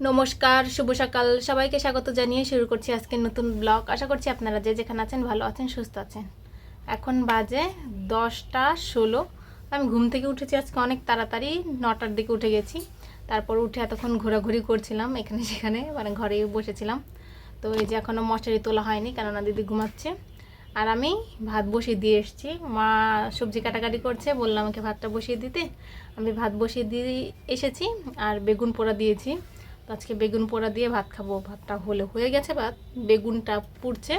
নমস্কার, শুভ সকাল। সবাইকে স্বাগত জানিয়ে শুরু করছি আজকের নতুন ব্লগ। আশা করছি আপনারা যে যেখানে আছেন ভালো আছেন, সুস্থ আছেন। এখন বাজে 10টা 16। আমি ঘুম থেকে উঠেছি আজকে অনেক তাড়াতাড়ি, 9টার দিকে উঠে গেছি। তারপর উঠে এতক্ষণ ঘোরাঘুরি করছিলাম এখানে সেখানে, মানে ঘরেই বসেছিলাম। তো এই যে এখনও মশারি তোলা হয়নি, কেননা দিদি ঘুমাচ্ছে। আর আমি ভাত বসিয়ে দিয়ে এসেছি। মা সবজি কাটাকাটি করছে, বললাম আমাকে ভাতটা বসিয়ে দিতে। আমি ভাত বসিয়ে দিয়ে এসেছি আর বেগুন পোড়া দিয়েছি। তো আজকে বেগুন পোড়া দিয়ে ভাত খাবো। ভাতটা হয়ে গেছে, ভাত বেগুনটা পুড়ছে।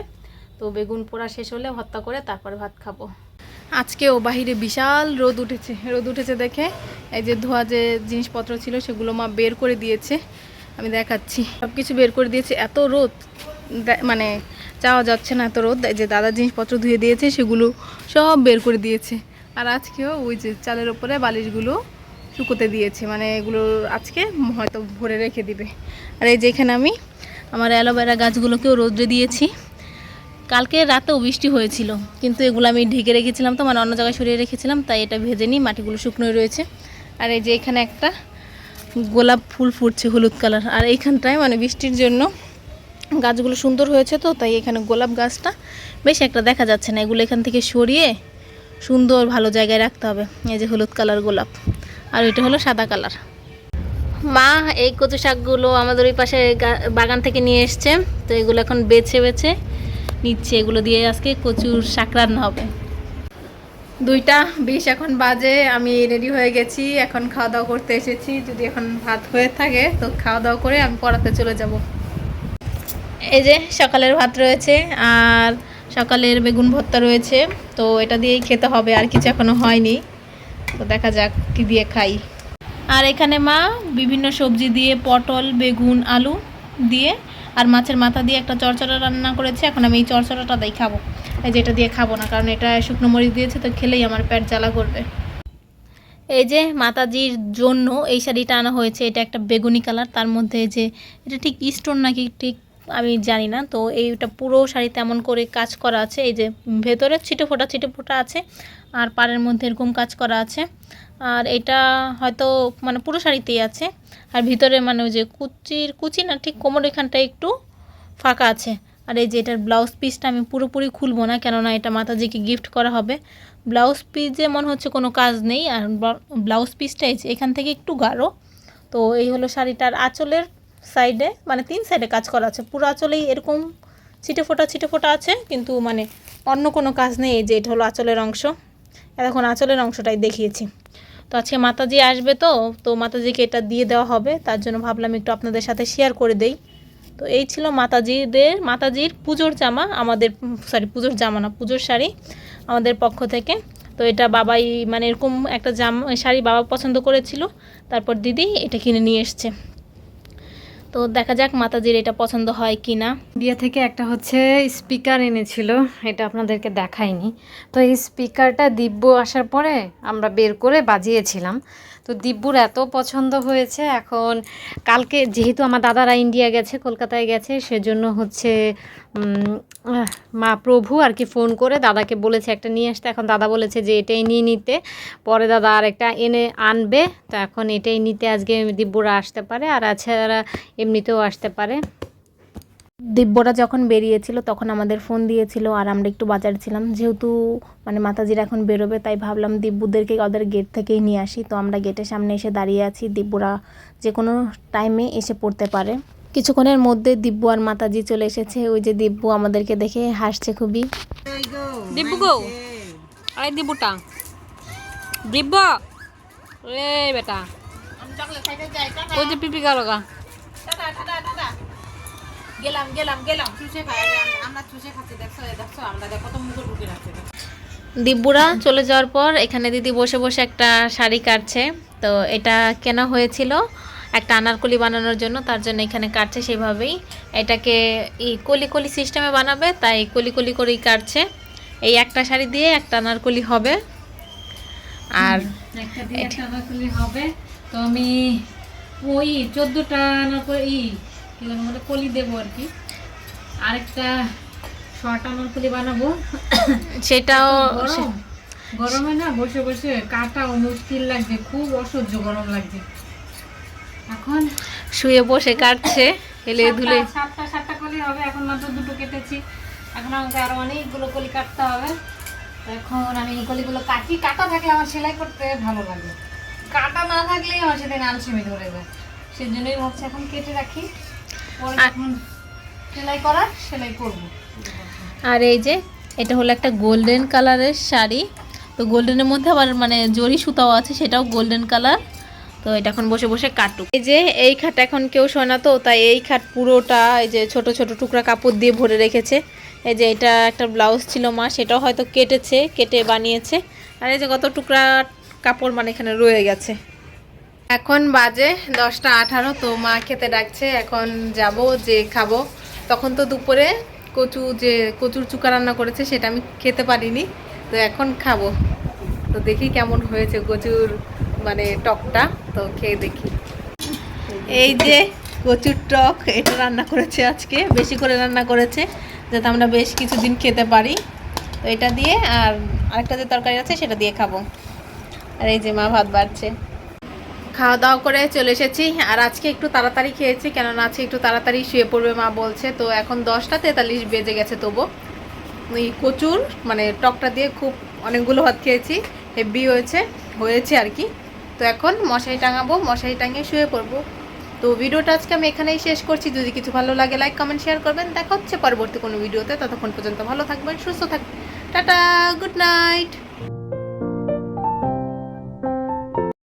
তো বেগুন পোড়া শেষ হলে ভর্তা করে তারপরে ভাত খাবো। আজকেও বাহিরে বিশাল রোদ উঠেছে দেখে এই যে ধোয়া যে জিনিসপত্র ছিল সেগুলো মা বের করে দিয়েছে। আমি দেখাচ্ছি, সব কিছু বের করে দিয়েছে। এত রোদ, মানে যাওয়া যাচ্ছে না, এত রোদ। এই যে দাদার জিনিসপত্র ধুয়ে দিয়েছে, সেগুলো সব বের করে দিয়েছে। আর আজকেও ওই যে চালের ওপরে বালিশগুলো শুকোতে দিয়েছে, মানে এগুলো আজকে হয়তো ভরে রেখে দিবে। আর এই যে এখানে আমি আমার অ্যালোভেরা গাছগুলোকেও রোদ্রে দিয়েছি। কালকে রাতেও বৃষ্টি হয়েছিল, কিন্তু এগুলো আমি ঢেকে রেখেছিলাম, তো মানে অন্য জায়গায় সরিয়ে রেখেছিলাম, তাই এটা ভেজে নিই। মাটিগুলো শুকনোই রয়েছে। আর এই যে এখানে একটা গোলাপ ফুল ফুটছে হলুদ কালার। আর এইখানটায় মানে বৃষ্টির জন্য গাছগুলো সুন্দর হয়েছে, তো তাই এখানে গোলাপ গাছটা বেশ একটা দেখা যাচ্ছে না। এগুলো এখান থেকে সরিয়ে সুন্দর ভালো জায়গায় রাখতে হবে। এই যে হলুদ কালার গোলাপ, আর এটা হলো সাদা কালার। মা এই কচু শাকগুলো আমাদের ওই পাশে বাগান থেকে নিয়ে এসছে। তো এগুলো এখন বেছে বেছে নিচ্ছে। এগুলো দিয়ে আজকে কচুর শাক রান্না হবে। 2টা 20 এখন বাজে, আমি রেডি হয়ে গেছি। এখন খাওয়া দাওয়া করতে এসেছি। যদি এখন ভাত হয়ে থাকে তো খাওয়া দাওয়া করে আমি পড়াতে চলে যাব। এই যে সকালের ভাত রয়েছে আর সকালের বেগুন ভর্তা রয়েছে। তো এটা দিয়েই খেতে হবে, আর কিছু এখনো হয়নি। তো দেখা যাক কি দিয়ে খাই। আর এখানে মা বিভিন্ন সবজি দিয়ে, পটল, বেগুন, আলু দিয়ে আর মাছের মাথা দিয়ে একটা চড়চড়া রান্না করেছে। এখন আমি এই চড়চড়াটাই খাবো। এই যে এটা দিয়ে খাবো না, কারণ এটা শুকনো মরিচ দিয়েছে, তো খেলেই আমার পেট জ্বালা করবে। এই যে মাতাজির জন্য এই শাড়িটা আনা হয়েছে। এটা একটা বেগুনি কালার, তার মধ্যে যে এটা ঠিক স্টোন নাকি ঠিক আমি জানি না। তো এইটা পুরো শাড়ি তেমন করে কাজ করা আছে। এই যে ভেতরে ছিটে ফোটা আছে, আর পাড়ের মধ্যে এরকম কাজ করা আছে। আর এটা হয়তো মানে পুরো শাড়িতেই আছে। আর ভিতরে মানে ওই যে কুচি না, ঠিক কোমর এখানটা একটু ফাঁকা আছে। আর এই যে এটার ব্লাউজ পিসটা আমি পুরোপুরি খুলবো না, কেননা এটা মাতাজিকে গিফট করা হবে। ব্লাউজ পিসে মনে হচ্ছে কোনো কাজ নেই, আর ব্লাউজ পিসটা এখান থেকে একটু গাঢ়। তো এই হলো শাড়িটার আঁচলের সাইডে, মানে 3 সাইডে কাজ করা আছে। পুরো আঁচলেই এরকম ছিটে ফোটা আছে, কিন্তু মানে অন্য কোনো কাজ নেই। এই যে এটা হলো আঁচলের অংশ। এখন আঁচলের অংশটাই দেখিয়েছি। তো আজকে মাতাজি আসবে, তো মাতাজিকে এটা দিয়ে দেওয়া হবে। তার জন্য ভাবলাম একটু আপনাদের সাথে শেয়ার করে দেই। তো এই ছিল মাতাজির পুজোর জামা, আমাদের পুজোর জামা না, পুজোর শাড়ি আমাদের পক্ষ থেকে। তো এটা বাবাই, মানে এরকম একটা শাড়ি বাবা পছন্দ করেছিল, তারপর দিদি এটা কিনে নিয়ে এসছে। তো দেখা যাক মাতাজির এটা পছন্দ হয় কি না। ইন্ডিয়া থেকে একটা হচ্ছে স্পিকার এনেছিল, এটা আপনাদেরকে দেখাইনি। তো এই স্পিকারটা দিব্য আসার পরে আমরা বের করে বাজিয়েছিলাম। তো দিব্যুর এত পছন্দ হয়েছে। এখন কালকে যেহেতু আমার দাদারা ইন্ডিয়া গেছে, কলকাতায় গেছে, সেজন্য হচ্ছে মা প্রভু আর কি ফোন করে দাদাকে বলেছে একটা নিয়ে আসতে। এখন দাদা বলেছে যে এটাই নিয়ে নিতে, পরে দাদা আর একটা আনবে। তো এখন এটাই নিতে আজকে দিব্যুরা আসতে পারে, আর এছাড়া এমনিতেও আসতে পারে। দিব্যরা যখন বেরিয়েছিল তখন আমাদের ফোন দিয়েছিল, আর আমরা একটু বাজারে ছিলাম। যেহেতু মানে মাতাজির এখন বেরোবে, তাই ভাবলাম দিব্যুদেরকে ওদের গেট থেকেই নিয়ে আসি। তো আমরা গেটের সামনে এসে দাঁড়িয়ে আছি। দিব্যরা যে কোনো টাইমে এসে পড়তে পারে। কিছুক্ষণের মধ্যে দিব্য আর মাতাজি চলে এসেছে। ওই যে দিব্য আমাদেরকে দেখে হাসছে খুবই। দিব্যু গো, আরে দিব্যুটা, দিব্য রে বেটা, ওই যে পিপি গালগা দিব্যুরা চলে যাওয়ার পর এখানে দিদি বসে বসে একটা শাড়ি কাটছে। তো এটা কেনা হয়েছিল একটা আনারকলি বানানোর জন্য, তার জন্য এখানে কাটছে। সেভাবেই এটাকে এই কলি সিস্টেমে বানাবে, তাই কলি করেই কাটছে। এই একটা শাড়ি দিয়ে একটা আনারকলি হবে। আর একটা দিয়ে একটা আনারকলি হবে। তো আমি ওই 14টা আনারকলি কলি দেবো আর কি। আরেকটা শর্ট আনারকলি বানাবো। সেটাও গরমে না বসে বসে কাটাও মুশকিল লাগছে, খুব অসহ্য গরম লাগছে এখন। শুয়ে বসে কাটছে হেলে ধুলে। সাতটা কলি হবে, এখন মাত্র দুটো কেটেছি। এখন আমাকে আরো অনেকগুলো কলি কাটতে হবে। তো এখন আমি এই কলিগুলো কাটি। কাটা থাকলে আমার সেলাই করতে ভালো লাগে, কাটা না থাকলেই আমার সেদিন আলসেমি ধরে যায়। সেই জন্যই ভাবছি এখন কেটে রাখি, পরে এখন সেলাই করবো। আর এই যে এটা হলো একটা গোল্ডেন কালারের শাড়ি, তো গোল্ডেনের মধ্যে আবার মানে জরি সুতাও আছে, সেটাও গোল্ডেন কালার। তো এটা এখন বসে বসে কাটুক। এই যে এই খাট এখন কেউ শোয় না, তো তাই এই খাট পুরোটা এই যে ছোট ছোট টুকরা কাপড় দিয়ে ভরে রেখেছে। এই যে এটা একটা ব্লাউজ ছিল মা, সেটাও হয়তো কেটে বানিয়েছে। আর এই যে কত টুকরা কাপড় মানে এখানে রয়ে গেছে। এখন বাজে 10টা 18, তো মা খেতে ডাকছে, এখন যাব যে খাবো। তখন তো দুপুরে কচুর চুকা রান্না করেছে, সেটা আমি খেতে পারিনি, তো এখন খাবো। তো দেখি কেমন হয়েছে কচুর মানে টকটা, তো খেয়ে দেখি। এই যে কচুর টক, এটা রান্না করেছে আজকে, বেশি করে রান্না করেছে যাতে আমরা বেশ কিছুদিন খেতে পারি। তো এটা দিয়ে আর আরেকটা যে তরকারি আছে সেটা দিয়ে খাবো। আর এই যে মা ভাত বাড়ছে। খাওয়া দাওয়া করে চলে এসেছি, আর আজকে একটু তাড়াতাড়ি খেয়েছি, কেননা আজকে একটু তাড়াতাড়ি শুয়ে পড়বে মা বলছে। তো এখন 10টা 43 বেজে গেছে, তবু ওই কচুর মানে টকটা দিয়ে খুব অনেকগুলো ভাত খেয়েছি, হেভি হয়েছে আর কি। তো এখন মশারি টাঙাবো, মশারি টাঙিয়ে শুয়ে পড়বো। তো ভিডিওটা আজকে আমি এখানেই শেষ করছি। যদি কিছু ভালো লাগে লাইক কমেন্ট শেয়ার করবেন। দেখা হচ্ছে পরবর্তী কোনো ভিডিওতে, ততক্ষণ পর্যন্ত ভালো থাকবেন, সুস্থ থাকবেন। Tata, good night.